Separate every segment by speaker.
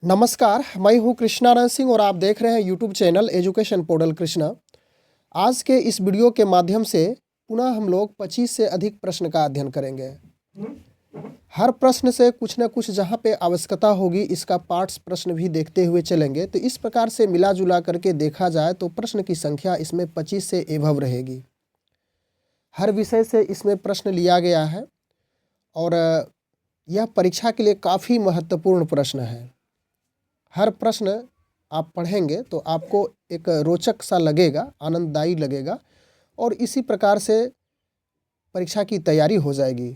Speaker 1: नमस्कार, मैं हूं कृष्णानंद सिंह और आप देख रहे हैं YouTube channel education portal Krishna. आज के इस वीडियो के माध्यम से पुनः हम लोग 25 से अधिक प्रश्न का अध्ययन करेंगे। हर प्रश्न से कुछ न कुछ जहां पे आवश्यकता होगी इसका पार्ट्स प्रश्न भी देखते हुए चलेंगे। तो इस प्रकार से मिला जुला करके देखा जाए तो प्रश्न की संख्या इसमें 25 से एभव रहेगी। हर विषय से इसमें प्रश्न लिया गया है और यह परीक्षा के लिए काफ़ी महत्वपूर्ण प्रश्न है। हर प्रश्न आप पढ़ेंगे तो आपको एक रोचक सा लगेगा, आनंददायी लगेगा और इसी प्रकार से परीक्षा की तैयारी हो जाएगी।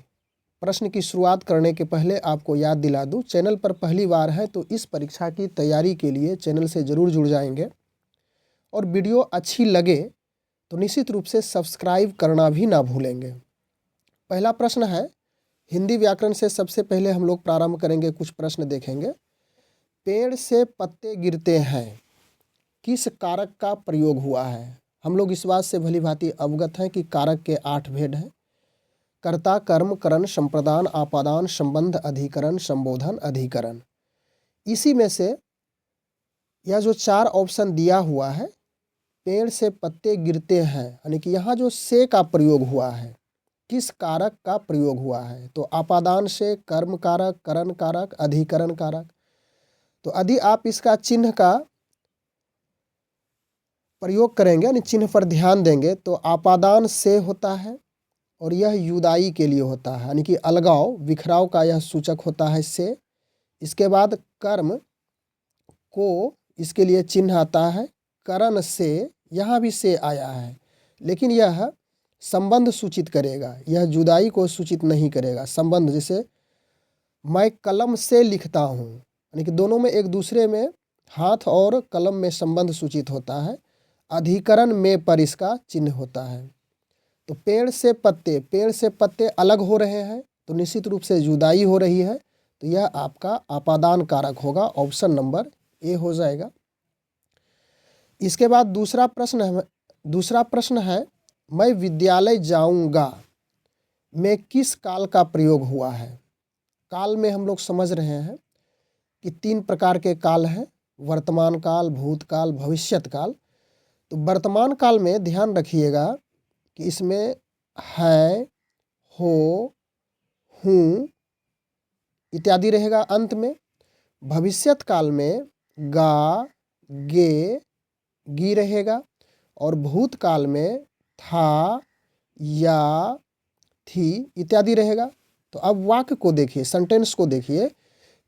Speaker 1: प्रश्न की शुरुआत करने के पहले आपको याद दिला दूं, चैनल पर पहली बार है तो इस परीक्षा की तैयारी के लिए चैनल से ज़रूर जुड़ जाएंगे और वीडियो अच्छी लगे तो निश्चित रूप से सब्सक्राइब करना भी ना भूलेंगे। पहला प्रश्न है, हिंदी व्याकरण से सबसे पहले हम लोग प्रारंभ करेंगे, कुछ प्रश्न देखेंगे। पेड़ से पत्ते गिरते हैं, किस कारक का प्रयोग हुआ है? हम लोग इस बात से भली भांति अवगत हैं कि कारक के 8 भेद हैं। कर्ता, कर्म, करण, संप्रदान, आपादान, संबंध, अधिकरण, संबोधन, अधिकरण। इसी में से यह जो 4 ऑप्शन दिया हुआ है, पेड़ से पत्ते गिरते हैं, यानी कि यहाँ जो से का प्रयोग हुआ है, किस कारक का प्रयोग हुआ है? तो आपादान से, कर्म कारक, करण कारक, अधिकरण कारक। तो यदि आप इसका चिन्ह का प्रयोग करेंगे यानी चिन्ह पर ध्यान देंगे तो आपादान से होता है और यह युदाई के लिए होता है, यानी कि अलगाव, बिखराव का यह सूचक होता है से। इसके बाद कर्म को, इसके लिए चिन्ह आता है करण से, यहाँ भी से आया है लेकिन यह संबंध सूचित करेगा, यह जुदाई को सूचित नहीं करेगा। संबंध, जैसे मैं कलम से लिखता हूँ, यानी कि दोनों में एक दूसरे में हाथ और कलम में संबंध सूचित होता है। अधिकरण में पर इसका चिन्ह होता है। तो पेड़ से पत्ते अलग हो रहे हैं तो निश्चित रूप से जुदाई हो रही है, तो यह आपका आपादान कारक होगा, ऑप्शन नंबर ए हो जाएगा। इसके बाद दूसरा प्रश्न है, मैं विद्यालय जाऊंगा में किस काल का प्रयोग हुआ है? काल में हम लोग समझ रहे हैं कि 3 प्रकार के काल हैं, वर्तमान काल, भूतकाल, भविष्यत काल। तो वर्तमान काल में ध्यान रखिएगा कि इसमें है, हो, हूँ इत्यादि रहेगा अंत में। भविष्यत काल में गा, गे, गी रहेगा और भूतकाल में था, या, थी इत्यादि रहेगा। तो अब वाक्य को देखिए, सेंटेंस को देखिए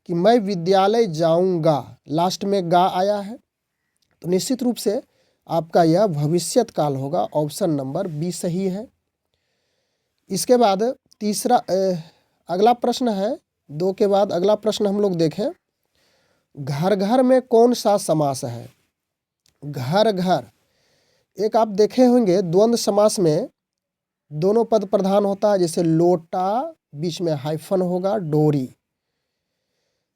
Speaker 1: कि मैं विद्यालय जाऊंगा, लास्ट में गा आया है तो निश्चित रूप से आपका यह भविष्यत काल होगा, ऑप्शन नंबर बी सही है। इसके बाद अगला प्रश्न है, 2 के बाद अगला प्रश्न हम लोग देखें, घर घर में कौन सा समास है? घर घर, एक आप देखे होंगे द्वंद्व समास में दोनों पद प्रधान होता है, जैसे लोटा, बीच में हाइफन होगा, डोरी।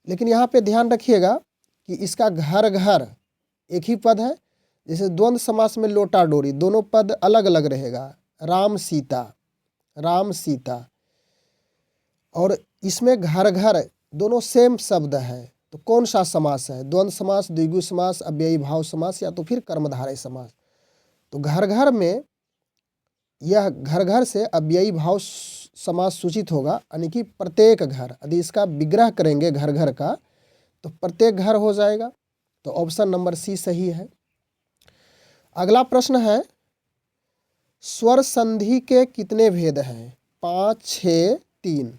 Speaker 1: लेकिन यहाँ पे ध्यान रखिएगा कि इसका घर घर एक ही पद है, जैसे द्वंद्व समास में लोटा, डोरी दोनों पद अलग अलग रहेगा। राम सीता, राम सीता, और इसमें घर घर दोनों सेम शब्द है। तो कौन सा समास है? द्वंद्व समास, द्विगु समास, अव्ययी भाव समास या तो फिर कर्मधारय समास। तो घर घर में यह घर घर से अव्ययी भाव समास सूचित होगा, यानी कि प्रत्येक घर। यदि इसका विग्रह करेंगे घर घर का तो प्रत्येक घर हो जाएगा, तो ऑप्शन नंबर सी सही है। अगला प्रश्न है, स्वर संधि के कितने भेद हैं? 5, 6, 3।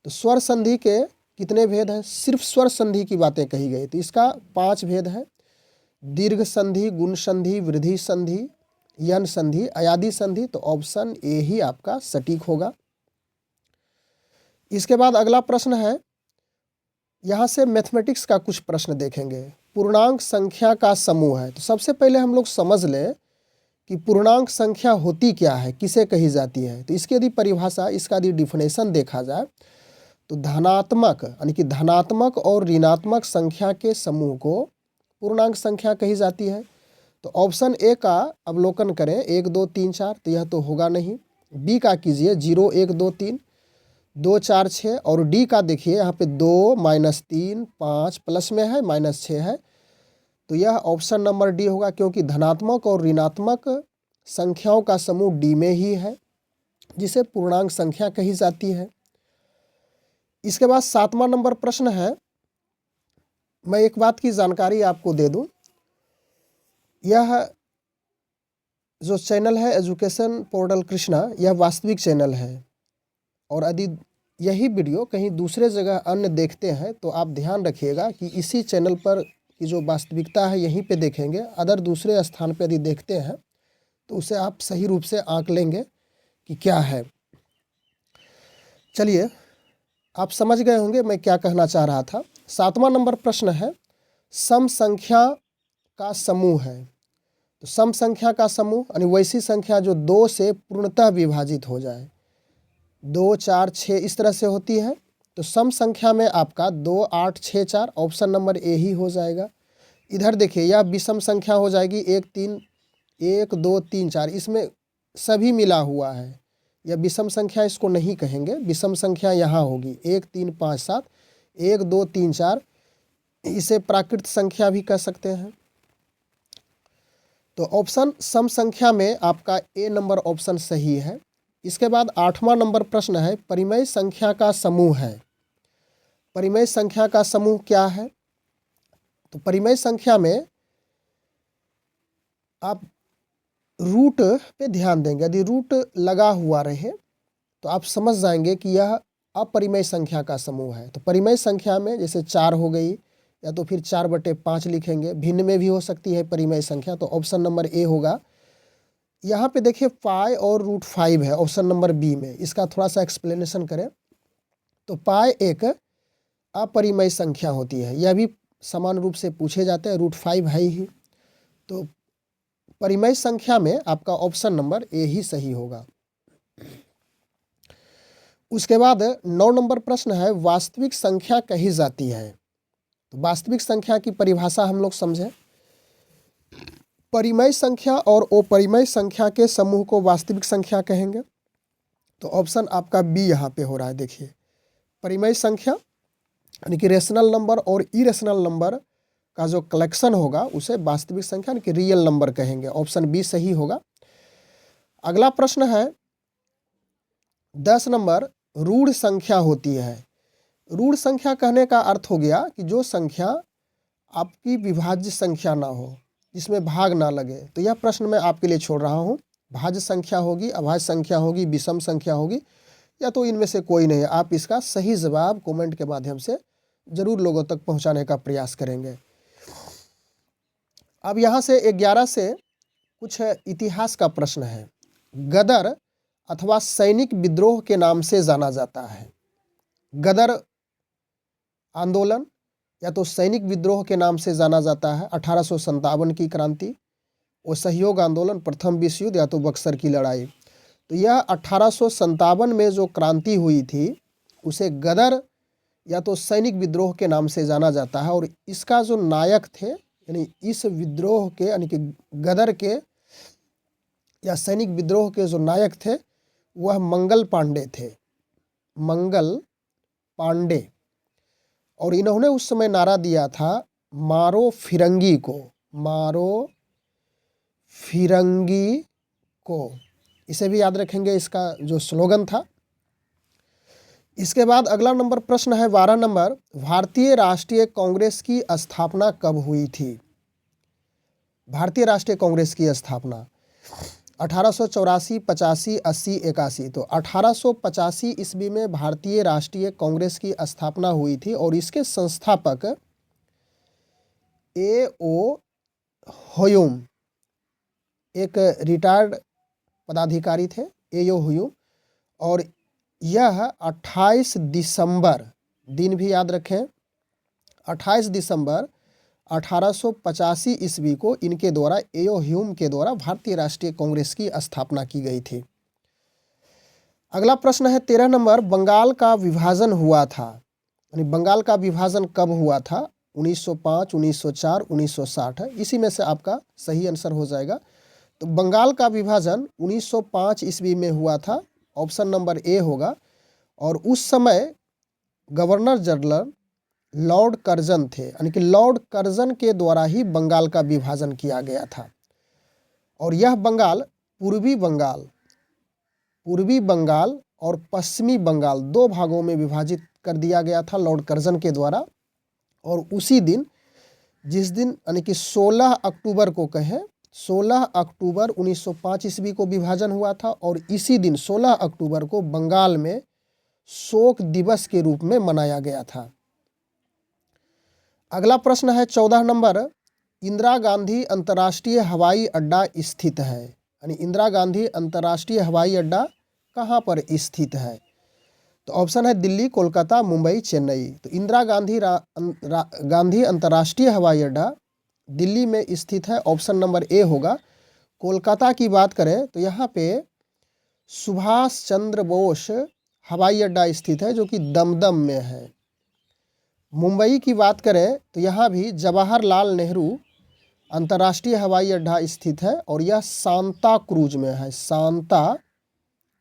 Speaker 1: तो स्वर संधि के कितने भेद हैं? सिर्फ स्वर संधि की बातें कही गई, तो इसका 5 भेद है। दीर्घ संधि, गुण संधि, वृद्धि संधि, यन संधि, अयादि संधि। तो ऑप्शन ए ही आपका सटीक होगा। इसके बाद अगला प्रश्न है, यहाँ से मैथमेटिक्स का कुछ प्रश्न देखेंगे। पूर्णांक संख्या का समूह है, तो सबसे पहले हम लोग समझ लें कि पूर्णांक संख्या होती क्या है, किसे कही जाती है। तो इसकी यदि परिभाषा, इसका यदि डिफिनेशन देखा जाए तो धनात्मक, यानी कि धनात्मक और ऋणात्मक संख्या के समूह को पूर्णांक संख्या कही जाती है। तो ऑप्शन ए का अवलोकन करें, 1, 2, 3, 4, तो यह तो होगा नहीं। बी का कीजिए, 0, 1, 2, 3। 2 4 6 और डी का देखिए यहाँ पे 2 -3 5 प्लस में है -6 है, तो यह ऑप्शन नंबर डी होगा, क्योंकि धनात्मक और ऋणात्मक संख्याओं का समूह डी में ही है, जिसे पूर्णांक संख्या कही जाती है। इसके बाद 7वां नंबर प्रश्न है, मैं एक बात की जानकारी आपको दे दूं, यह जो चैनल है एजुकेशन पोर्टल कृष्णा, यह वास्तविक चैनल है, और यदि यही वीडियो कहीं दूसरे जगह अन्य देखते हैं तो आप ध्यान रखिएगा कि इसी चैनल पर की जो वास्तविकता है यहीं पे देखेंगे। अदर दूसरे स्थान पर यदि देखते हैं तो उसे आप सही रूप से आंक लेंगे कि क्या है। चलिए, आप समझ गए होंगे मैं क्या कहना चाह रहा था। 7वां नंबर प्रश्न है, सम संख्या का समूह है। तो सम संख्या का समूह यानी वैसी संख्या जो 2 से पूर्णतः विभाजित हो जाए, 2 4 6 इस तरह से होती है। तो सम संख्या में आपका 2 8 6 4 ऑप्शन नंबर ए ही हो जाएगा। इधर देखिए, यह विषम संख्या हो जाएगी 1 2 3 4, इसमें सभी मिला हुआ है। यह विषम संख्या इसको नहीं कहेंगे, विषम संख्या यहाँ होगी 1 3 5 7 1 2 3 4, इसे प्राकृत संख्या भी कह सकते हैं। तो ऑप्शन सम संख्या में आपका ए नंबर ऑप्शन सही है। इसके बाद 8वां नंबर प्रश्न है, परिमेय संख्या का समूह है। परिमेय संख्या का समूह क्या है? तो परिमेय संख्या में आप रूट पे ध्यान देंगे। यदि रूट लगा हुआ रहे तो आप समझ जाएंगे कि यह अपरिमेय संख्या का समूह है। तो परिमेय संख्या में जैसे 4 हो गई, या तो फिर 4/5 लिखेंगे। भिन्न में भी हो सकती है परिमेय संख्या, तो ऑप्शन नंबर ए होगा। यहाँ पे देखिए पाई और √5 है ऑप्शन नंबर बी में। इसका थोड़ा सा एक्सप्लेनेशन करें तो पाई एक अपरिमेय संख्या होती है, यह भी समान रूप से पूछे जाते हैं, √5 है ही। तो परिमेय संख्या में आपका ऑप्शन नंबर ए ही सही होगा। उसके बाद 9 नंबर प्रश्न है, वास्तविक संख्या कही जाती है। तो वास्तविक संख्या की परिभाषा हम लोग समझें। परिमेय संख्या और अपरिमेय संख्या के समूह को वास्तविक संख्या कहेंगे। तो ऑप्शन आपका बी यहाँ पे हो रहा है। देखिए, परिमेय संख्या यानी कि रेशनल नंबर और इरेशनल नंबर का जो कलेक्शन होगा उसे वास्तविक संख्या यानी कि रियल नंबर कहेंगे। ऑप्शन बी सही होगा। अगला प्रश्न है 10 नंबर, रूढ़ संख्या होती है। रूढ़ संख्या कहने का अर्थ हो गया कि जो संख्या आपकी विभाज्य संख्या ना हो, जिसमें भाग ना लगे। तो यह प्रश्न मैं आपके लिए छोड़ रहा हूँ। भाज्य संख्या होगी, अभाज्य संख्या होगी, विषम संख्या होगी, या तो इनमें से कोई नहीं है। आप इसका सही जवाब कमेंट के माध्यम से जरूर लोगों तक पहुंचाने का प्रयास करेंगे। अब यहाँ से 11 से कुछ इतिहास का प्रश्न है। गदर अथवा सैनिक विद्रोह के नाम से जाना जाता है। गदर आंदोलन या तो सैनिक विद्रोह के नाम से जाना जाता है। 1857 की क्रांति, वो सहयोग आंदोलन, प्रथम विश्व युद्ध, या तो बक्सर की लड़ाई। तो यह 1857 में जो क्रांति हुई थी उसे गदर या तो सैनिक विद्रोह के नाम से जाना जाता है। और इसका जो नायक थे, यानी इस विद्रोह के यानी कि गदर के या सैनिक विद्रोह के जो नायक थे वह मंगल पांडे थे। मंगल पांडे। और इन्होंने उस समय नारा दिया था, मारो फिरंगी को, मारो फिरंगी को। इसे भी याद रखेंगे, इसका जो स्लोगन था। इसके बाद अगला नंबर प्रश्न है 12 नंबर, भारतीय राष्ट्रीय कांग्रेस की स्थापना कब हुई थी? भारतीय राष्ट्रीय कांग्रेस की स्थापना 1884, 85, 80, 81। तो 1885 ईस्वी में भारतीय राष्ट्रीय कांग्रेस की स्थापना हुई थी और इसके संस्थापक ए.ओ. ह्यूम एक रिटायर्ड पदाधिकारी थे, ए.ओ. ह्यूम। और यह 28 दिसंबर, दिन भी याद रखें, 28 दिसंबर 1885 ईस्वी को इनके द्वारा, ए.ओ. ह्यूम के द्वारा भारतीय राष्ट्रीय कांग्रेस की स्थापना की गई थी। अगला प्रश्न है 13 नंबर, बंगाल का विभाजन हुआ था। यानी बंगाल का विभाजन कब हुआ था? 1905, 1904, 1960 है। इसी में से आपका सही आंसर हो जाएगा। तो बंगाल का विभाजन 1905 ईस्वी में हुआ था। ऑप्शन नंबर ए होगा। और उस समय गवर्नर जनरल लॉर्ड कर्जन थे, यानी कि लॉर्ड कर्जन के द्वारा ही बंगाल का विभाजन किया गया था। और यह बंगाल पूर्वी बंगाल और पश्चिमी बंगाल दो भागों में विभाजित कर दिया गया था लॉर्ड कर्जन के द्वारा। और उसी दिन, जिस दिन यानी कि 16 अक्टूबर को कहें, 16 अक्टूबर 1905 ईस्वी को विभाजन हुआ था और इसी दिन 16 अक्टूबर को बंगाल में शोक दिवस के रूप में मनाया गया था। अगला प्रश्न है 14 नंबर, इंदिरा गांधी अंतर्राष्ट्रीय हवाई अड्डा स्थित है, यानी इंदिरा गांधी अंतर्राष्ट्रीय हवाई अड्डा कहाँ पर स्थित है? तो ऑप्शन है दिल्ली, कोलकाता, मुंबई, चेन्नई। तो इंदिरा गांधी अंतर्राष्ट्रीय हवाई अड्डा दिल्ली में स्थित है, ऑप्शन नंबर ए होगा। कोलकाता की बात करें तो यहाँ पे सुभाष चंद्र बोस हवाई अड्डा स्थित है जो कि दमदम में है। मुंबई की बात करें तो यहाँ भी जवाहरलाल नेहरू अंतर्राष्ट्रीय हवाई अड्डा स्थित है और यह सांता क्रूज में है, सांता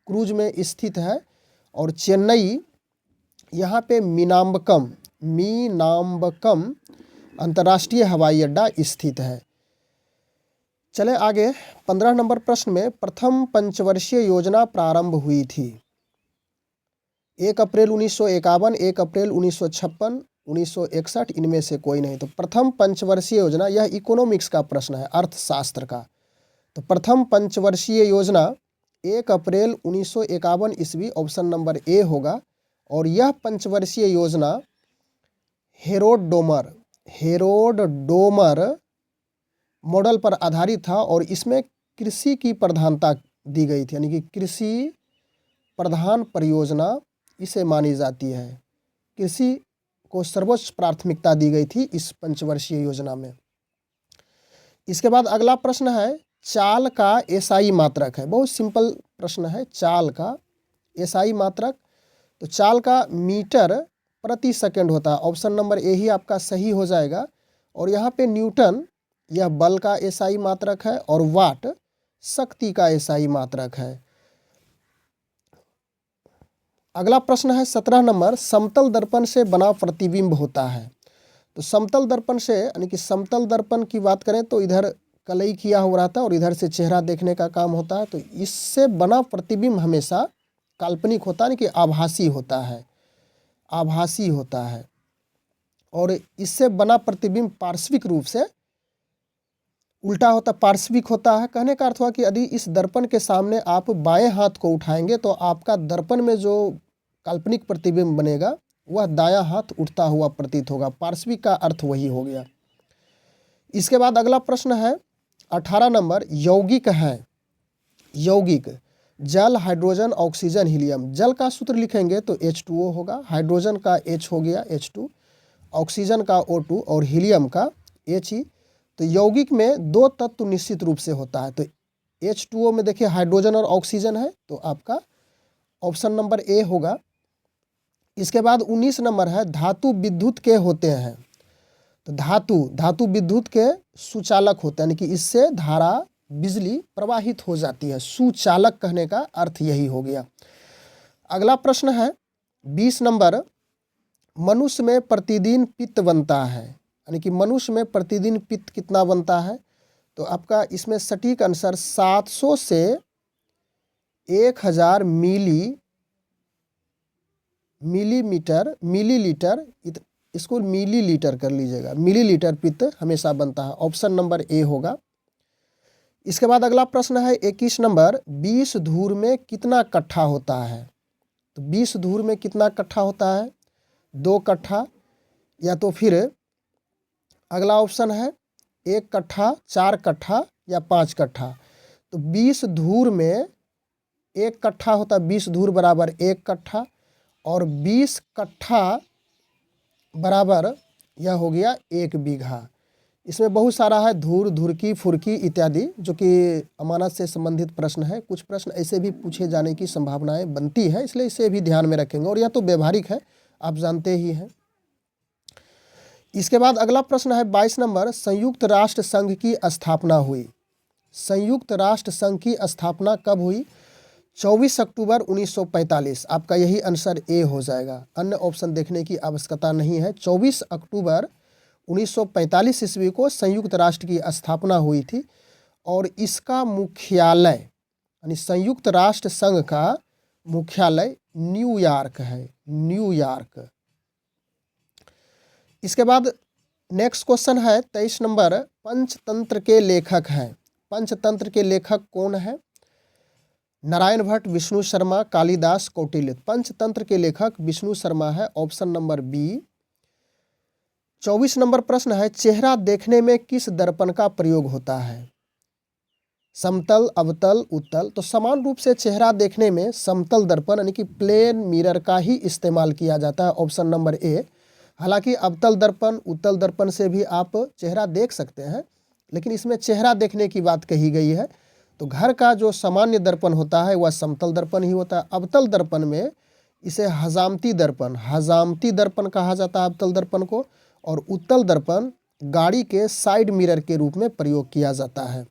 Speaker 1: क्रूज में स्थित है। और चेन्नई, यहाँ पे मीनाम्बकम अंतर्राष्ट्रीय हवाई अड्डा स्थित है। चले आगे 15 नंबर प्रश्न में, प्रथम पंचवर्षीय योजना प्रारंभ हुई थी 1 अप्रैल 1951, 1 अप्रैल 1956, 1961, इनमें से कोई नहीं। तो प्रथम पंचवर्षीय योजना, यह इकोनॉमिक्स का प्रश्न है, अर्थशास्त्र का। तो प्रथम पंचवर्षीय योजना 1 अप्रैल 1951 ईस्वी, ऑप्शन नंबर ए होगा। और यह पंचवर्षीय योजना हेरोड डोमर मॉडल पर आधारित था और इसमें कृषि की प्रधानता दी गई थी, यानी कि कृषि प्रधान परियोजना इसे मानी जाती है। कृषि को सर्वोच्च प्राथमिकता दी गई थी इस पंचवर्षीय योजना में। इसके बाद अगला प्रश्न है, चाल का एसआई मात्रक है। बहुत सिंपल प्रश्न है, चाल का एसआई मात्रक। तो चाल का मीटर प्रति सेकंड होता है, ऑप्शन नंबर ए ही आपका सही हो जाएगा। और यहाँ पे न्यूटन यह बल का एसआई मात्रक है और वाट शक्ति का एसआई मात्रक है। अगला प्रश्न है 17 नंबर, समतल दर्पण से बना प्रतिबिंब होता है। तो समतल दर्पण से, यानी कि समतल दर्पण की बात करें तो इधर कलई किया हो रहा था और इधर से चेहरा देखने का काम होता है। तो इससे बना प्रतिबिंब हमेशा काल्पनिक होता है, यानी कि आभासी होता है। और इससे बना प्रतिबिंब पार्श्विक रूप से उल्टा होता, पार्श्विक होता है। कहने का अर्थ हुआ कि यदि इस दर्पण के सामने आप बाएं हाथ को उठाएंगे तो आपका दर्पण में जो काल्पनिक प्रतिबिंब बनेगा वह दायां हाथ उठता हुआ प्रतीत होगा। पार्श्विक का अर्थ वही हो गया। इसके बाद अगला प्रश्न है 18 नंबर, यौगिक है। यौगिक, जल, हाइड्रोजन, ऑक्सीजन, हीलियम। जल का सूत्र लिखेंगे तो H2O होगा, हाइड्रोजन का H हो गया H2, ऑक्सीजन का O2 और हीलियम का He। तो यौगिक में दो तत्व निश्चित रूप से होता है। तो H2O में देखिए हाइड्रोजन और ऑक्सीजन है, तो आपका ऑप्शन नंबर ए होगा। इसके बाद 19 नंबर है, धातु विद्युत के होते हैं। तो धातु विद्युत के सुचालक होते हैं, यानी कि इससे धारा, बिजली प्रवाहित हो जाती है। सुचालक कहने का अर्थ यही हो गया। अगला प्रश्न है 20 नंबर, मनुष्य में प्रतिदिन पित्त बनता है, यानी कि मनुष्य में प्रतिदिन पित्त कितना बनता है? तो आपका इसमें सटीक आंसर 700 से 1000 मिलीलीटर, इसको मिलीलीटर कर लीजिएगा, मिलीलीटर पित्त हमेशा बनता है, ऑप्शन नंबर ए होगा। इसके बाद अगला प्रश्न है 21 नंबर, 20 धूर में कितना कट्ठा होता है? तो 20 धूर में कितना कट्ठा होता है? 2 कट्ठा, या तो फिर अगला ऑप्शन है 1 कट्ठा, 4 कट्ठा या 5 कट्ठा। तो 20 धूर में 1 कट्ठा होता है, 20 धूर बराबर 1 कट्ठा, और 20 कट्ठा बराबर यह हो गया 1 बीघा। इसमें बहुत सारा है, धूर, धुरकी, फुरकी इत्यादि, जो कि अमानत से संबंधित प्रश्न है। कुछ प्रश्न ऐसे भी पूछे जाने की संभावनाएं बनती है, इसलिए इसे भी ध्यान में रखेंगे। और यह तो व्यवहारिक है, आप जानते ही हैं। इसके बाद अगला प्रश्न है 22 नंबर, संयुक्त राष्ट्र संघ की स्थापना हुई। संयुक्त राष्ट्र संघ की स्थापना कब हुई? 24 अक्टूबर 1945, आपका यही आंसर ए हो जाएगा, अन्य ऑप्शन देखने की आवश्यकता नहीं है। 24 अक्टूबर 1945 ईस्वी को संयुक्त राष्ट्र की स्थापना हुई थी और इसका मुख्यालय यानी संयुक्त राष्ट्र संघ का मुख्यालय न्यूयॉर्क है, न्यूयॉर्क। इसके बाद नेक्स्ट क्वेश्चन है 23 नंबर, पंचतंत्र के लेखक हैं। पंचतंत्र के लेखक कौन है? नारायण भट्ट, विष्णु शर्मा, कालिदास, कौटिल्य। पंचतंत्र के लेखक विष्णु शर्मा है, ऑप्शन नंबर बी। 24 नंबर प्रश्न है, चेहरा देखने में किस दर्पण का प्रयोग होता है? समतल, अवतल, उत्तल। तो समान रूप से चेहरा देखने में समतल दर्पण यानी कि प्लेन मिरर का ही इस्तेमाल किया जाता है, ऑप्शन नंबर ए। हालांकि अवतल दर्पण, उत्तल दर्पण से भी आप चेहरा देख सकते हैं, लेकिन इसमें चेहरा देखने की बात कही गई है। तो घर का जो सामान्य दर्पण होता है वह समतल दर्पण ही होता है। अवतल दर्पण में इसे हजामती दर्पण कहा जाता है अवतल दर्पण को, और उत्तल दर्पण गाड़ी के साइड मिरर के रूप में प्रयोग किया जाता है।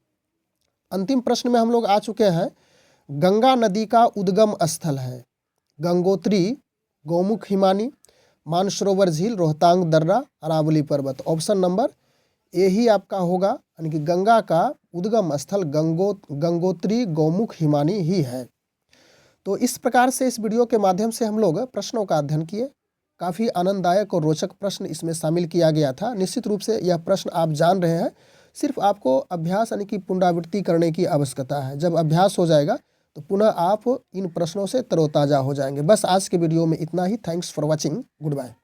Speaker 1: अंतिम प्रश्न में हम लोग आ चुके हैं, गंगा नदी का उद्गम स्थल है गंगोत्री, गौमुख हिमानी, मानसरोवर झील, रोहतांग दर्रा, अरावली पर्वत। ऑप्शन नंबर ए ही आपका होगा, यानी कि गंगा का उद्गम स्थल गंगोत्री, गौमुख हिमानी ही है। तो इस प्रकार से इस वीडियो के माध्यम से हम लोग प्रश्नों का अध्ययन किए। काफ़ी आनंददायक और रोचक प्रश्न इसमें शामिल किया गया था। निश्चित रूप से यह प्रश्न आप जान रहे हैं, सिर्फ आपको अभ्यास यानी कि पुनरावृत्ति करने की आवश्यकता है। जब अभ्यास हो जाएगा तो पुनः आप इन प्रश्नों से तरोताज़ा हो जाएंगे। बस आज के वीडियो में इतना ही। Thanks for watching, good bye.